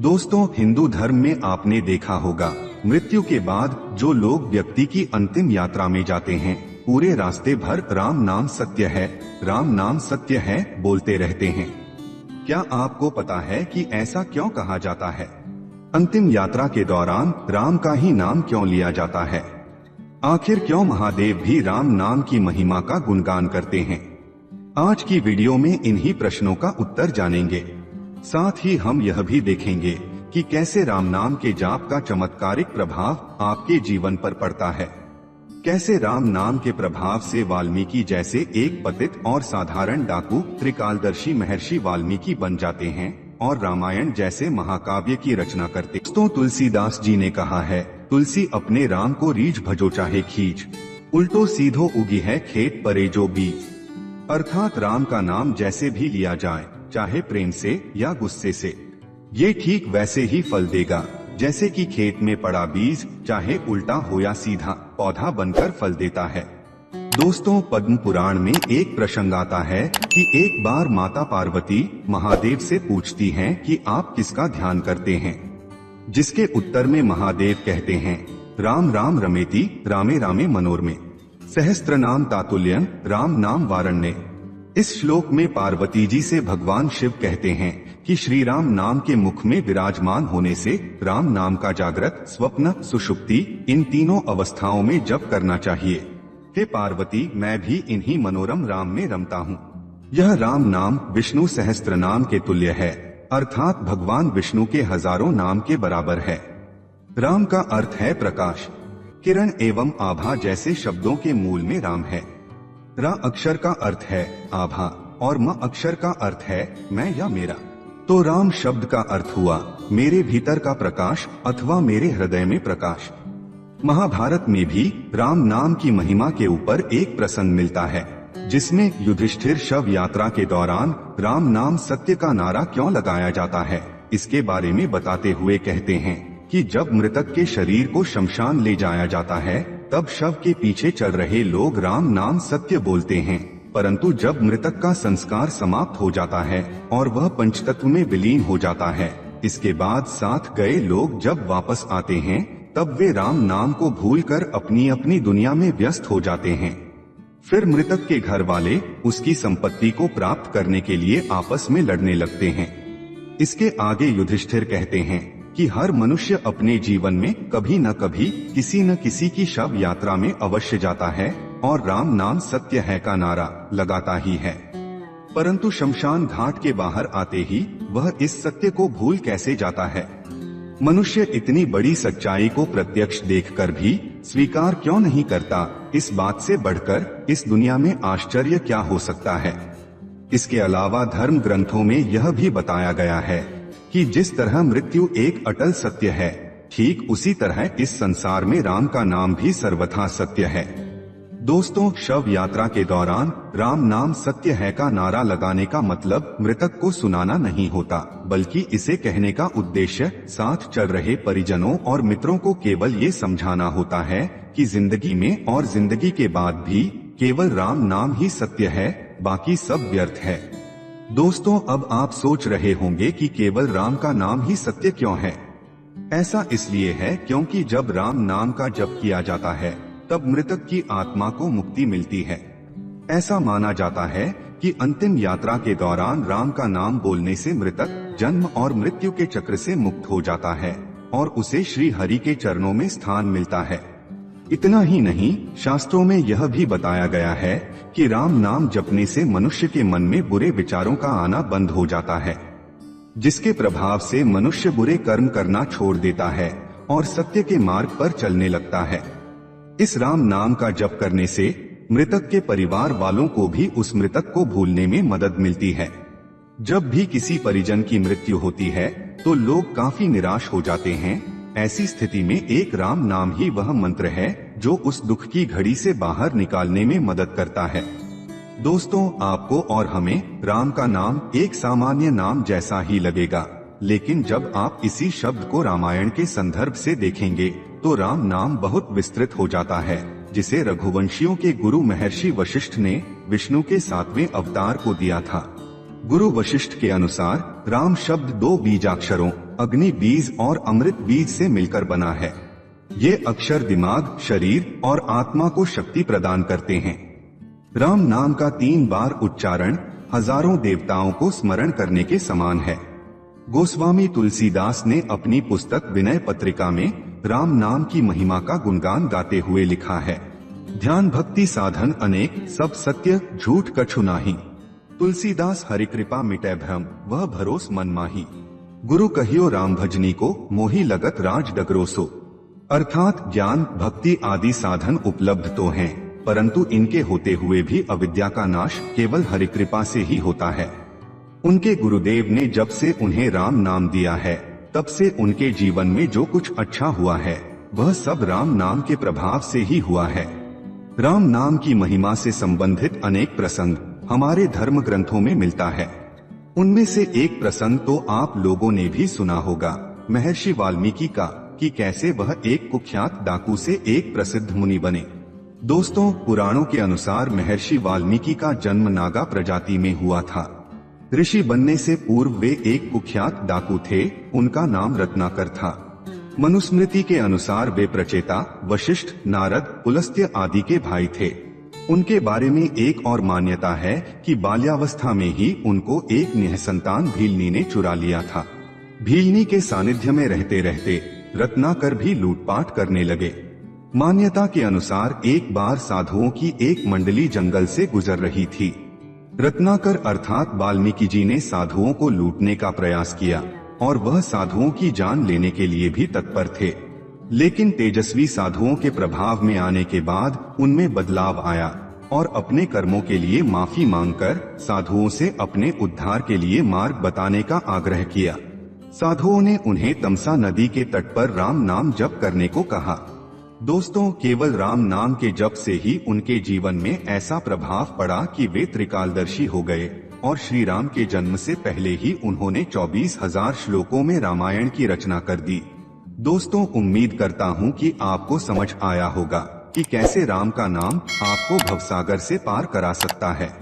दोस्तों, हिंदू धर्म में आपने देखा होगा, मृत्यु के बाद जो लोग व्यक्ति की अंतिम यात्रा में जाते हैं, पूरे रास्ते भर राम नाम सत्य है, राम नाम सत्य है बोलते रहते हैं। क्या आपको पता है कि ऐसा क्यों कहा जाता है? अंतिम यात्रा के दौरान राम का ही नाम क्यों लिया जाता है? आखिर क्यों महादेव भी राम नाम की महिमा का गुणगान करते हैं? आज की वीडियो में इन्हीं प्रश्नों का उत्तर जानेंगे। साथ ही हम यह भी देखेंगे कि कैसे राम नाम के जाप का चमत्कारिक प्रभाव आपके जीवन पर पड़ता है। कैसे राम नाम के प्रभाव से वाल्मीकि जैसे एक पतित और साधारण डाकू त्रिकालदर्शी महर्षि वाल्मीकि बन जाते हैं और रामायण जैसे महाकाव्य की रचना करते। दोस्तों, तुलसीदास जी ने कहा है, तुलसी अपने राम को रीझ भजो चाहे खींच, उल्टो सीधो उगी है खेत परे जो बीज। अर्थात राम का नाम जैसे भी लिया जाए, चाहे प्रेम से या गुस्से से, ये ठीक वैसे ही फल देगा जैसे कि खेत में पड़ा बीज, चाहे उल्टा हो या सीधा, पौधा बनकर फल देता है। दोस्तों, पद्म पुराण में एक प्रसंग आता है कि एक बार माता पार्वती महादेव से पूछती हैं कि आप किसका ध्यान करते हैं, जिसके उत्तर में महादेव कहते हैं, राम राम रमेति रामे रामे मनोरमे, सहस्त्र नाम तातुल्यं राम नाम वारण्य। इस श्लोक में पार्वती जी से भगवान शिव कहते हैं कि श्री राम नाम के मुख में विराजमान होने से राम नाम का जागृत, स्वप्न, सुषुप्ति इन तीनों अवस्थाओं में जप करना चाहिए। हे पार्वती, मैं भी इन्हीं मनोरम राम में रमता हूँ। यह राम नाम विष्णु सहस्त्र नाम के तुल्य है, अर्थात भगवान विष्णु के हजारों नाम के बराबर है। राम का अर्थ है प्रकाश, किरण एवं आभा जैसे शब्दों के मूल में राम है। रा अक्षर का अर्थ है आभा और म अक्षर का अर्थ है मैं या मेरा। तो राम शब्द का अर्थ हुआ मेरे भीतर का प्रकाश अथवा मेरे हृदय में प्रकाश। महाभारत में भी राम नाम की महिमा के ऊपर एक प्रसंग मिलता है, जिसमें युधिष्ठिर शव यात्रा के दौरान राम नाम सत्य का नारा क्यों लगाया जाता है, इसके बारे में बताते हुए कहते हैं कि जब मृतक के शरीर को शमशान ले जाया जाता है, तब शव के पीछे चल रहे लोग राम नाम सत्य बोलते हैं, परंतु जब मृतक का संस्कार समाप्त हो जाता है और वह पंचतत्व में विलीन हो जाता है, इसके बाद साथ गए लोग जब वापस आते हैं, तब वे राम नाम को भूलकर अपनी अपनी दुनिया में व्यस्त हो जाते हैं। फिर मृतक के घर वाले उसकी संपत्ति को प्राप्त करने के लिए आपस में लड़ने लगते हैं। इसके आगे युधिष्ठिर कहते हैं कि हर मनुष्य अपने जीवन में कभी न कभी किसी न किसी की शव यात्रा में अवश्य जाता है और राम नाम सत्य है का नारा लगाता ही है, परंतु शमशान घाट के बाहर आते ही वह इस सत्य को भूल कैसे जाता है? मनुष्य इतनी बड़ी सच्चाई को प्रत्यक्ष देखकर भी स्वीकार क्यों नहीं करता? इस बात से बढ़कर इस दुनिया में आश्चर्य क्या हो सकता है? इसके अलावा धर्म ग्रंथों में यह भी बताया गया है कि जिस तरह मृत्यु एक अटल सत्य है, ठीक उसी तरह इस संसार में राम का नाम भी सर्वथा सत्य है। दोस्तों, शव यात्रा के दौरान राम नाम सत्य है का नारा लगाने का मतलब मृतक को सुनाना नहीं होता, बल्कि इसे कहने का उद्देश्य साथ चल रहे परिजनों और मित्रों को केवल ये समझाना होता है कि जिंदगी में और जिंदगी के बाद भी केवल राम नाम ही सत्य है, बाकी सब व्यर्थ है। दोस्तों, अब आप सोच रहे होंगे कि केवल राम का नाम ही सत्य क्यों है? ऐसा इसलिए है क्योंकि जब राम नाम का जप किया जाता है, तब मृतक की आत्मा को मुक्ति मिलती है। ऐसा माना जाता है कि अंतिम यात्रा के दौरान राम का नाम बोलने से मृतक जन्म और मृत्यु के चक्र से मुक्त हो जाता है और उसे श्री हरि के चरणों में स्थान मिलता है। इतना ही नहीं, शास्त्रों में यह भी बताया गया है कि राम नाम जपने से मनुष्य के मन में बुरे विचारों का आना बंद हो जाता है, जिसके प्रभाव से मनुष्य बुरे कर्म करना छोड़ देता है और सत्य के मार्ग पर चलने लगता है। इस राम नाम का जप करने से मृतक के परिवार वालों को भी उस मृतक को भूलने में मदद मिलती है। जब भी किसी परिजन की मृत्यु होती है तो लोग काफी निराश हो जाते हैं। ऐसी स्थिति में एक राम नाम ही वह मंत्र है जो उस दुख की घड़ी से बाहर निकालने में मदद करता है। दोस्तों, आपको और हमें राम का नाम एक सामान्य नाम जैसा ही लगेगा, लेकिन जब आप इसी शब्द को रामायण के संदर्भ से देखेंगे तो राम नाम बहुत विस्तृत हो जाता है, जिसे रघुवंशियों के गुरु महर्षि वशिष्ठ ने विष्णु के 7वें अवतार को दिया था। गुरु वशिष्ठ के अनुसार राम शब्द 2 बीजाक्षरों अग्नि बीज और अमृत बीज से मिलकर बना है। ये अक्षर दिमाग, शरीर और आत्मा को शक्ति प्रदान करते हैं। राम नाम का 3 बार उच्चारण हजारों देवताओं को स्मरण करने के समान है। गोस्वामी तुलसीदास ने अपनी पुस्तक विनय पत्रिका में राम नाम की महिमा का गुणगान गाते हुए लिखा है, ध्यान भक्ति साधन अनेक, सब सत्य झूठ कछु नाही। तुलसीदास हरि कृपा मिटै भ्रम, वह भरोस मन माही। गुरु कहियो राम भजनी को, मोही लगत राज डगरोसो। अर्थात ज्ञान भक्ति आदि साधन उपलब्ध तो हैं, परंतु इनके होते हुए भी अविद्या का नाश केवल हरि कृपा से ही होता है। उनके गुरुदेव ने जब से उन्हें राम नाम दिया है, तब से उनके जीवन में जो कुछ अच्छा हुआ है वह सब राम नाम के प्रभाव से ही हुआ है। राम नाम की महिमा से संबंधित अनेक प्रसंग हमारे धर्म ग्रंथों में मिलता है। उनमें से एक प्रसंग तो आप लोगों ने भी सुना होगा, महर्षि वाल्मीकि का, कि कैसे वह एक कुख्यात डाकू से एक प्रसिद्ध मुनि बने। दोस्तों, पुराणों के अनुसार महर्षि वाल्मीकि का जन्म नागा प्रजाति में हुआ था। ऋषि बनने से पूर्व वे एक कुख्यात डाकू थे, उनका नाम रत्नाकर था। मनुस्मृति के अनुसार वे प्रचेता, वशिष्ठ, नारद, पुलस्त्य आदि के भाई थे। उनके बारे में एक और मान्यता है कि बाल्यावस्था में ही उनको एक निःसंतान भीलनी ने चुरा लिया था। भीलनी के सानिध्य में रहते रहते रत्नाकर भी लूटपाट करने लगे। मान्यता के अनुसार एक बार साधुओं की एक मंडली जंगल से गुजर रही थी। रत्नाकर अर्थात वाल्मीकि जी ने साधुओं को लूटने का प्रयास किया और वह साधुओं की जान लेने के लिए भी तत्पर थे, लेकिन तेजस्वी साधुओं के प्रभाव में आने के बाद उनमें बदलाव आया और अपने कर्मों के लिए माफी मांगकर साधुओं से अपने उद्धार के लिए मार्ग बताने का आग्रह किया। साधुओं ने उन्हें तमसा नदी के तट पर राम नाम जप करने को कहा। दोस्तों, केवल राम नाम के जप से ही उनके जीवन में ऐसा प्रभाव पड़ा कि वे त्रिकालदर्शी हो गए और श्री राम के जन्म से पहले ही उन्होंने 24,000 श्लोकों में रामायण की रचना कर दी। दोस्तों, उम्मीद करता हूँ कि आपको समझ आया होगा कि कैसे राम का नाम आपको भवसागर से पार करा सकता है।